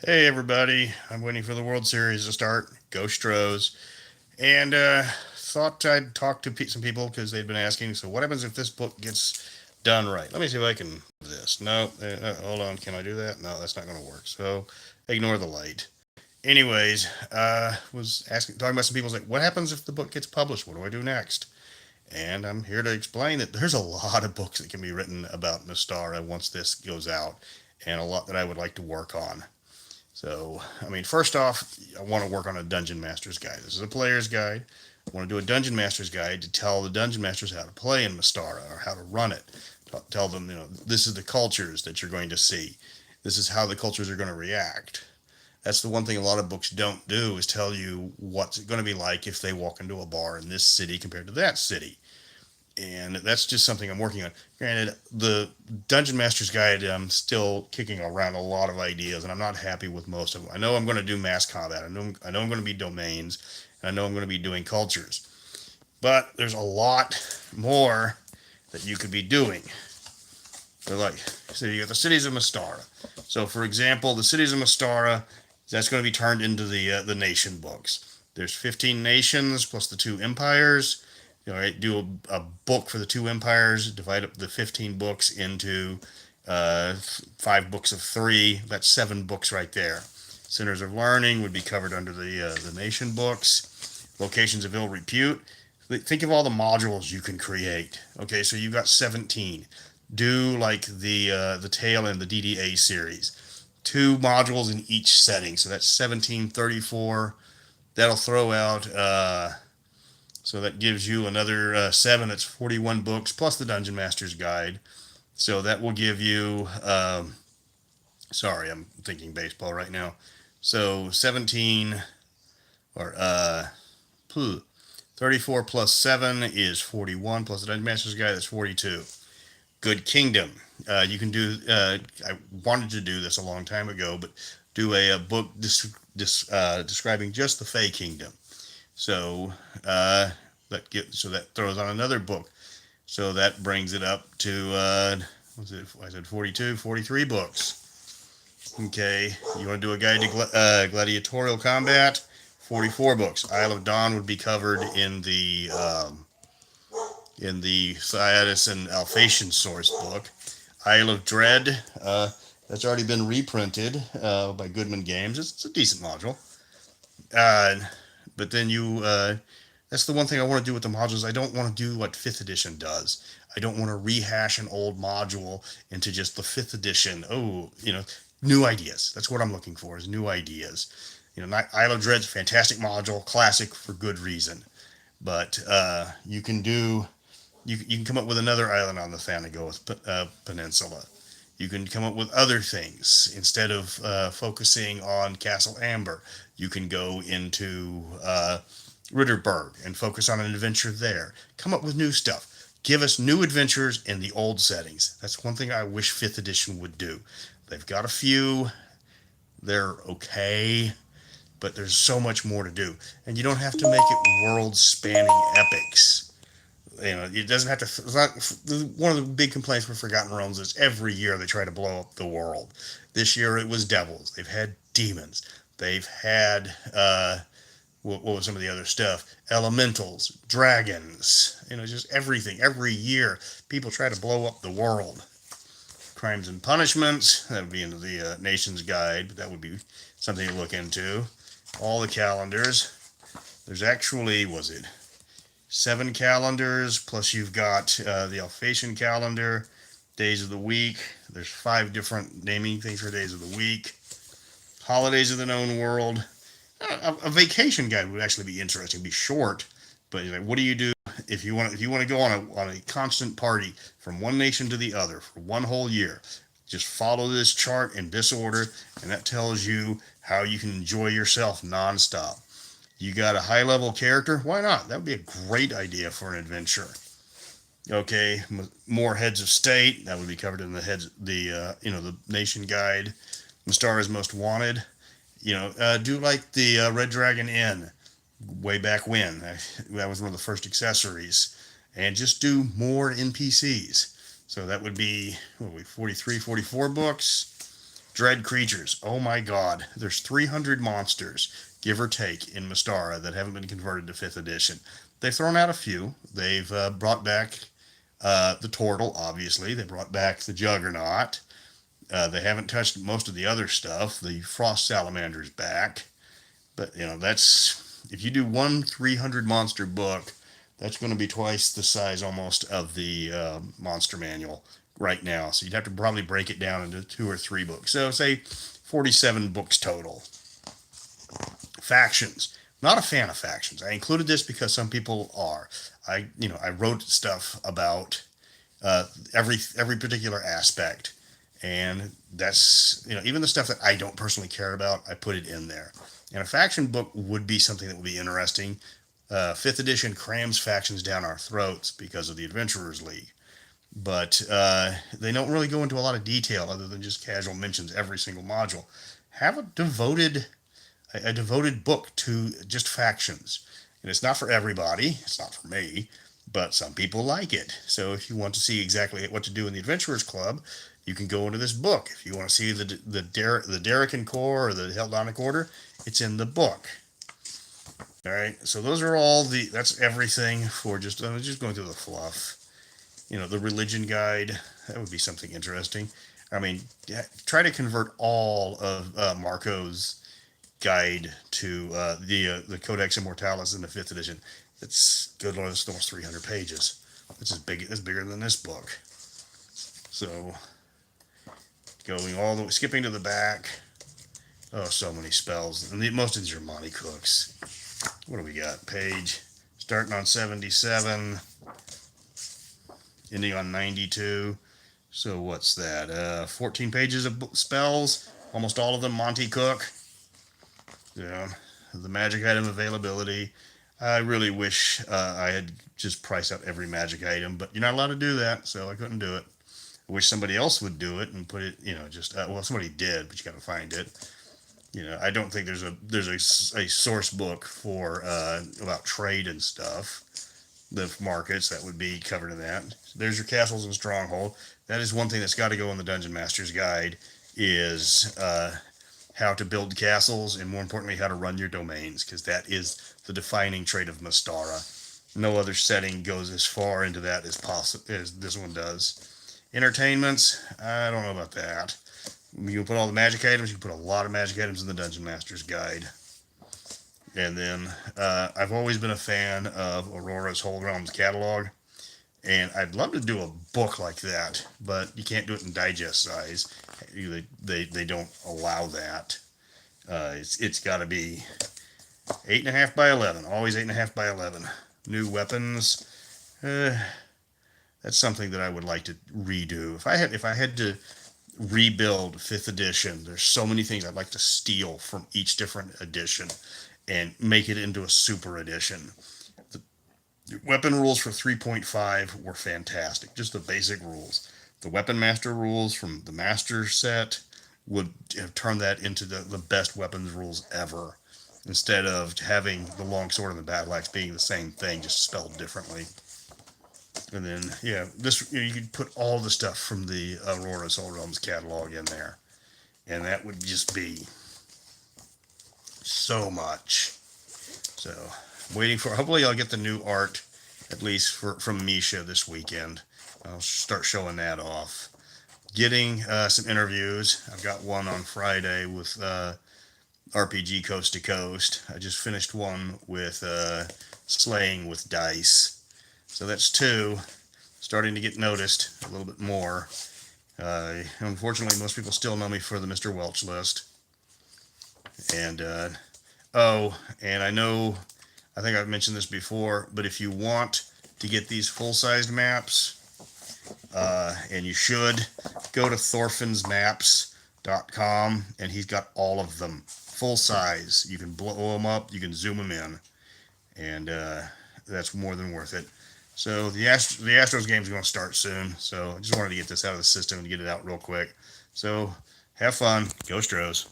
Hey everybody, I'm waiting for the World Series to start. Go Stros. And thought I'd talk to some people because they'd been asking, so what happens if this book gets done right? Let me see if I can do this. No, hold on, can I do that? No, that's not going to work. So ignore the light. Anyways, was talking about some people's like, what happens if the book gets published? What do I do next? And I'm here to explain that there's a lot of books that can be written about Mystara once this goes out, and a lot that I would like to work on. So, I mean, first off, I want to work on a Dungeon Master's Guide. This is a player's guide. I want to do a Dungeon Master's Guide to tell the Dungeon Masters how to play in Mystara or how to run it. Tell them, this is the cultures that you're going to see. This is how the cultures are going to react. That's the one thing a lot of books don't do is tell you what's it going to be like if they walk into a bar in this city compared to that city. And that's just something I'm working on. Granted, the Dungeon Master's Guide, I'm still kicking around a lot of ideas, and I'm not happy with most of them. I know I'm going to do mass combat. I know I'm going to be domains, and I know I'm going to be doing cultures. But there's a lot more that you could be doing. They're like, so you got the cities of Mystara. So, for example, the cities of Mystara, that's going to be turned into the nation books. There's 15 nations plus the two empires. Right, do a book for the two empires. Divide up the 15 books into 5 books of 3. That's 7 books right there. Centers of Learning would be covered under the nation books. Locations of ill repute. Think of all the modules you can create. Okay, so you've got 17. Do like the tail in the DDA series. 2 modules in each setting. So that's 17, 34. That'll throw out so that gives you another 7. That's 41 books plus the Dungeon Master's Guide. So that will give you. Sorry, I'm thinking baseball right now. So 17 or 34 plus 7 is 41 plus the Dungeon Master's Guide. That's 42. Good Kingdom. You can do. I wanted to do this a long time ago, but do a book describing just the Fey Kingdom. So that throws on another book. So that brings it up to what's it? I said 42, 43 books. Okay, you want to do a guide to gladiatorial combat? 44 books. Isle of Dawn would be covered in the Ciatis and Alphatian source book. Isle of Dread, that's already been reprinted by Goodman Games. It's a decent module. Uh, but then that's the one thing I want to do with the modules. I don't want to do what 5th edition does. I don't want to rehash an old module into just the 5th edition. Oh, new ideas. That's what I'm looking for is new ideas. Isle of Dread's a fantastic module, classic for good reason. But you can come up with another island on the Thanagoth Peninsula. You can come up with other things instead of focusing on Castle Amber. You can go into Ritterberg and focus on an adventure there. Come up with new stuff. Give us new adventures in the old settings. That's one thing I wish 5th edition would do. They've got a few. They're okay, but there's so much more to do. And you don't have to make it world-spanning epics. It doesn't have to. It's not one of the big complaints for Forgotten Realms is every year they try to blow up the world. This year it was devils. They've had demons. They've had what was some of the other stuff? Elementals, dragons. Just everything. Every year people try to blow up the world. Crimes and punishments. That would be into the Nation's Guide, but that would be something to look into. All the calendars. There's actually, was it 7 calendars, plus you've got the Alphatian calendar, days of the week. There's 5 different naming things for days of the week. Holidays of the known world. A vacation guide would actually be interesting. Be short, but what do you do if you want to go on a constant party from one nation to the other for one whole year? Just follow this chart in this order, and that tells you how you can enjoy yourself nonstop. You got a high level character? Why not? That would be a great idea for an adventure. Okay, more heads of state. That would be covered in the nation guide. Mystara's most wanted. Do like the Red Dragon Inn way back when. That was one of the first accessories, and just do more NPCs. So that would be 43, 44 books. Dread creatures. Oh my god. There's 300 monsters, give or take, in Mystara that haven't been converted to 5th edition. They've thrown out a few. They've brought back the Turtle, obviously. They brought back the Juggernaut. They haven't touched most of the other stuff. The Frost Salamander's back. But, that's... If you do one 300 monster book, that's going to be twice the size almost of the monster manual right now. So you'd have to probably break it down into 2 or 3 books. So say 47 books total. Factions. Not a fan of factions. I included this because some people are. I wrote stuff about every particular aspect, and that's even the stuff that I don't personally care about, I put it in there. And a faction book would be something that would be interesting. 5th edition crams factions down our throats because of the Adventurers League, but they don't really go into a lot of detail other than just casual mentions every single module. Have a devoted book to just factions. And it's not for everybody. It's not for me. But some people like it. So if you want to see exactly what to do in the Adventurers Club, you can go into this book. If you want to see the Darrican Corps or the Heldonic Order, it's in the book. All right. So those are all that's everything for just going through the fluff. The religion guide. That would be something interesting. I mean, try to convert all of Marco's guide to the Codex Immortalis in the 5th edition. It's good Lord, it's almost 300 pages. It's bigger than this book. So going all the way, skipping to the back. Oh, so many spells. And most of these are Monty Cooks. What do we got? Page starting on 77, ending on 92. So what's that? 14 pages of spells. Almost all of them Monty Cook. Yeah, the magic item availability. I really wish I had just priced out every magic item, but you're not allowed to do that, so I couldn't do it. I wish somebody else would do it and put it, well, somebody did, but you got to find it. I don't think there's a source book for about trade and stuff. The markets that would be covered in that. There's your castles and stronghold. That is one thing that's got to go in the Dungeon Master's Guide is how to build castles, and more importantly, how to run your domains, because that is the defining trait of Mystara. No other setting goes as far into that as this one does. Entertainments, I don't know about that. You can put all the magic items, you can put a lot of magic items in the Dungeon Master's Guide. And then I've always been a fan of Aurora's Whole Realms catalog, and I'd love to do a book like that, but you can't do it in digest size. They don't allow that. It's got to be 8.5 by 11. Always 8.5 by 11. New weapons. That's something that I would like to redo. If I had to rebuild 5th edition, there's so many things I'd like to steal from each different edition and make it into a super edition. The weapon rules for 3.5 were fantastic. Just the basic rules. The Weapon Master rules from the Master set would have turned that into the best weapons rules ever, instead of having the longsword and the battle axe being the same thing, just spelled differently. And then, this you could put all the stuff from the Aurora's Whole Realms catalog in there, and that would just be so much. So, waiting for. Hopefully, I'll get the new art, at least from Misha this weekend. I'll start showing that off. Getting some interviews. I've got one on Friday with RPG Coast to Coast. I just finished one with Slaying with Dice. So that's 2. Starting to get noticed a little bit more. Unfortunately, most people still know me for the Mr. Welch list. And, and I think I've mentioned this before, but if you want to get these full-sized maps, and you should, go to thorfinsmaps.com, and he's got all of them full size. You can blow them up, you can zoom them in, and that's more than worth it. So the Astros game is going to start soon, so I just wanted to get this out of the system and get it out real quick. So have fun. Go Stros.